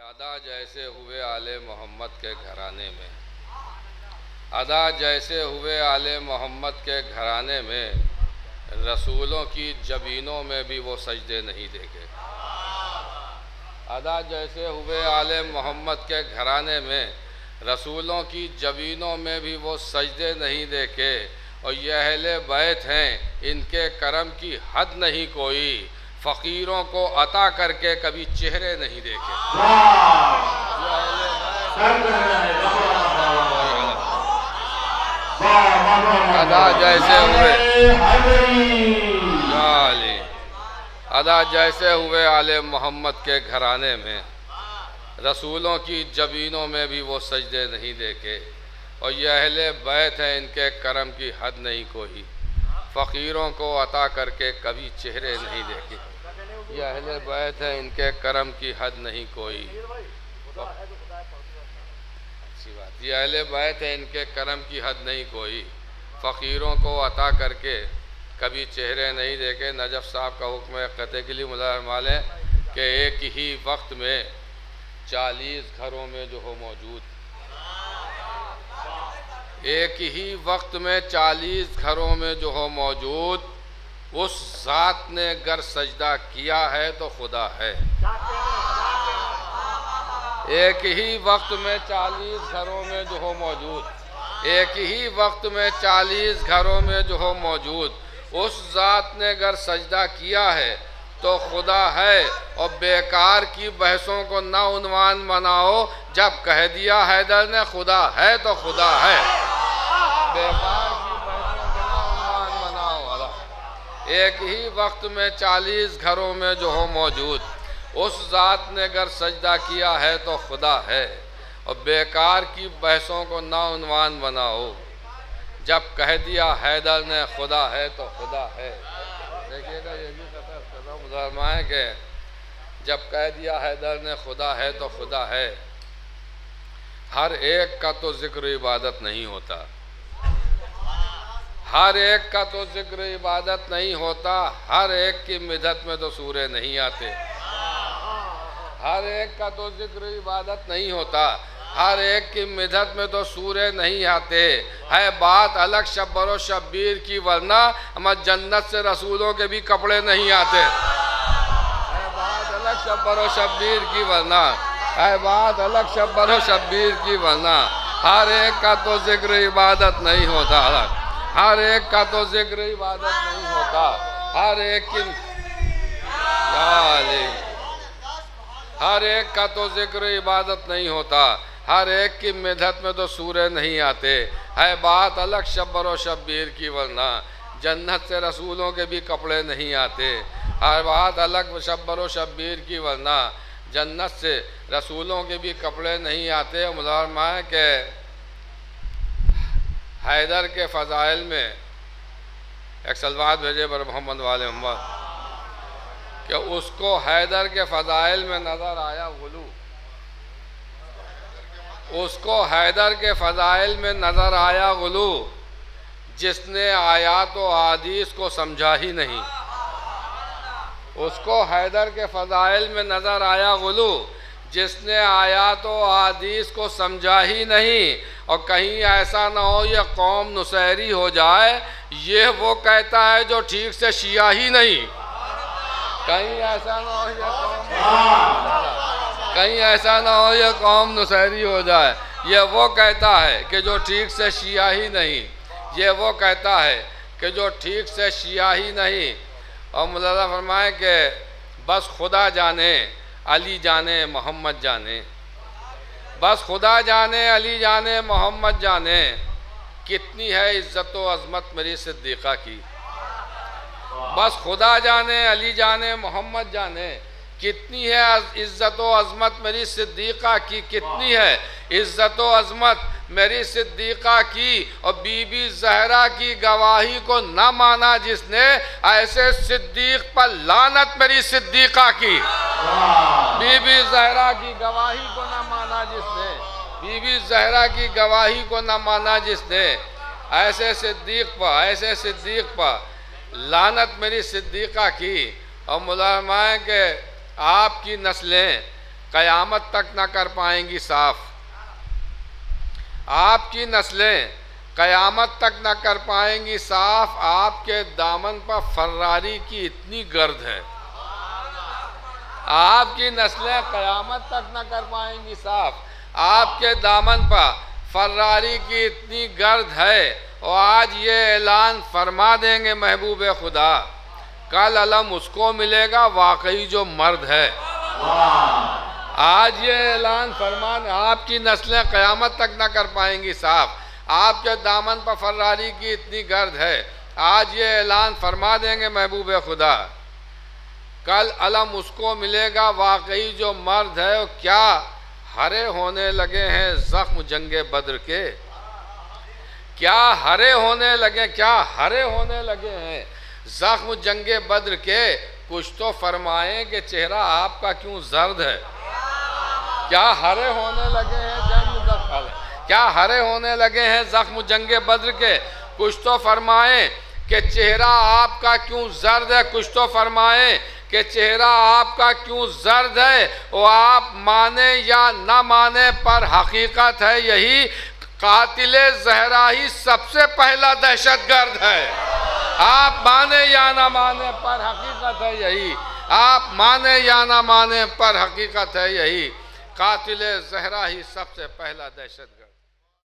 अदा जैसे हुए आले मोहम्मद के घराने में, अदा जैसे हुए आले मोहम्मद के घराने में, रसूलों की जबीनों में भी वो सजदे नहीं देखे। अदा जैसे हुए आले मोहम्मद के घराने में, रसूलों की जबीनों में भी वो सजदे नहीं देखे। और ये अहले बैत हैं, इनके करम की हद नहीं कोई, फ़कीरों को अता करके कभी चेहरे नहीं देखे। अदा जैसे हुए अदा जैसे हुए आले मोहम्मद के घराने में, रसूलों की जबीनों में भी वो सजदे नहीं देखे। और ये अहले बैत हैं, इनके करम की हद नहीं कोई, फ़कीरों को अता करके कभी चेहरे नहीं देखे। ये अहले बैत हैं, इनके करम की हद नहीं कोई। अच्छी बात, ये अहले बैत हैं, इनके करम की हद नहीं कोई, फ़कीरों को अता करके कभी चेहरे नहीं देखे। नजफ़ साहब का हुक्म है, क़ते के लिए मुलाज़ है कि एक ही वक्त में 40 घरों में जो हो मौजूद, एक ही वक्त में 40 घरों में जो हो मौजूद, उस ज़ात ने गर सजदा किया है तो खुदा है। एक ही वक्त में 40 घरों में जो हो मौजूद, एक ही वक्त में 40 घरों में जो हो मौजूद, उस ज़ात ने गर सजदा किया है तो खुदा है। और बेकार की बहसों को ना उन्वान बनाओ, जब कह दिया हैदर ने खुदा है तो खुदा है। बेकार की बहसों को ना उन्वान बनाओ। एक ही वक्त में 40 घरों में जो हो मौजूद, उस ज़ात ने गर सजदा किया है तो खुदा है। और बेकार की बहसों को ना उन्वान बनाओ, जब कह दिया हैदर ने खुदा है तो खुदा है। देखिएगा, ये भी मुसलमान के जब कह दिया हैदर ने खुदा है तो खुदा है। हर एक का तो जिक्र इबादत नहीं होता, हर एक का तो जिक्र इबादत नहीं होता, हर एक की मिदत में तो सूरे नहीं आते। हर एक का तो जिक्र इबादत नहीं होता, हर एक की मिदत में तो सूरे नहीं आते। है बात अलग शब्बर और शब्बीर की, वरना हमारे जन्नत से रसूलों के भी कपड़े नहीं आते। है बात अलग शब्बर और शब्बीर की, वरना है बात अलग शब्बर और शब्बीर की, वरना हर एक का तो जिक्र इबादत नहीं होता, हर एक का तो जिक्र इबादत नहीं होता। हर एक की हर एक का तो जिक्र इबादत नहीं होता, हर एक की मिदत में तो सूरे नहीं आते। है बात अलग शब्बर और शब्बीर की, वरना जन्नत से रसूलों के भी कपड़े नहीं आते। हर बात अलग शब्बर और शब्बीर की, वरना जन्नत से रसूलों के भी कपड़े नहीं आते। मुलाज़ के हैदर के फ़ज़ाइल में एक सलवात भेजे बर मोहम्मद वाले मोहम्मद कि उसको हैदर के फ़ज़ाइल में नज़र आया गुलू, उसको हैदर के फ़ज़ाइल में नज़र आया गुलू, जिसने आयात व हदीस को समझा ही नहीं। उसको हैदर के फ़ज़ाइल में नज़र आया गुलू, जिसने आयात व हदीस को समझा ही नहीं। और कहीं ऐसा ना हो यह कौम नुसैरी हो जाए, ये वो कहता है जो ठीक से शिया ही नहीं। कहीं ऐसा ना हो यह कहीं ऐसा ना हो यह कौम नुसैरी हो जाए, ये वो कहता है कि जो ठीक से शिया ही नहीं, ये वो कहता है कि जो ठीक से शिया ही नहीं। और मुल्ला फरमाए कि बस खुदा जाने, अली जाने, मोहम्मद जाने, बस खुदा जाने, अली जाने, मोहम्मद जाने, कितनी है इज़्ज़त व अज़मत मेरी सिद्दीक़ा की। बस खुदा जाने, अली जाने, मोहम्मद जाने, कितनी है इज़्ज़त व अज़मत मेरी सिद्दीक़ा की, कितनी है इज़्ज़त व अज़मत मेरी सिद्दीक़ा की। और बीबी ज़हरा की गवाही को न माना जिसने, ऐसे सिद्दीक़ पर लानत मेरी सिद्दीक़ा की। बीबी ज़हरा की गवाही को न माना जिसने, बीबी ज़हरा की गवाही को न माना जिसने, ऐसे सिद्दीक़ पर लानत मेरी सिद्दीक़ा की। और मुलाज़माए के आपकी नस्लें क़यामत तक ना कर पाएंगी साफ। आपकी नस्लें क़यामत तक ना कर पाएंगी साफ, आपके दामन पर फर्रारी की इतनी गर्द है। आपकी नस्लें क़यामत तक ना कर पाएंगी साफ, आपके दामन पर फर्रारी की इतनी गर्द है। और आज ये ऐलान फरमा देंगे महबूब खुदा, कल अलम उसको मिलेगा वाकई जो मर्द है। आज ये ऐलान फरमान, आपकी नस्लें क़यामत तक ना कर पाएंगी साफ, आपके दामन पर फर्रारी की इतनी गर्द है। आज ये ऐलान फरमा देंगे महबूब खुदा, कल अलम उसको मिलेगा वाकई जो मर्द है। और क्या हरे होने लगे हैं ज़ख्म जंगे बद्र के, क्या हरे होने लगे, क्या हरे होने लगे हैं ज़ख्म जंगे बद्र के। कुछ तो फरमाएं कि चेहरा आपका क्यों जर्द है। क्या हरे होने लगे हैं क्या हरे होने लगे हैं ज़ख्म जंगे बद्र के। कुछ तो फरमाएं कि चेहरा आपका क्यों जर्द है। कुछ तो फरमाएं कि चेहरा आपका क्यों जर्द है। वो आप माने या ना माने पर हकीकत है यही, कातिले ज़हरा ही सबसे पहला दहशतगर्द है। आप माने या ना माने पर हकीकत है यही, आप माने या ना माने पर हकीकत है यही, कातिले ज़हरा ही सबसे पहला दहशतगर्द।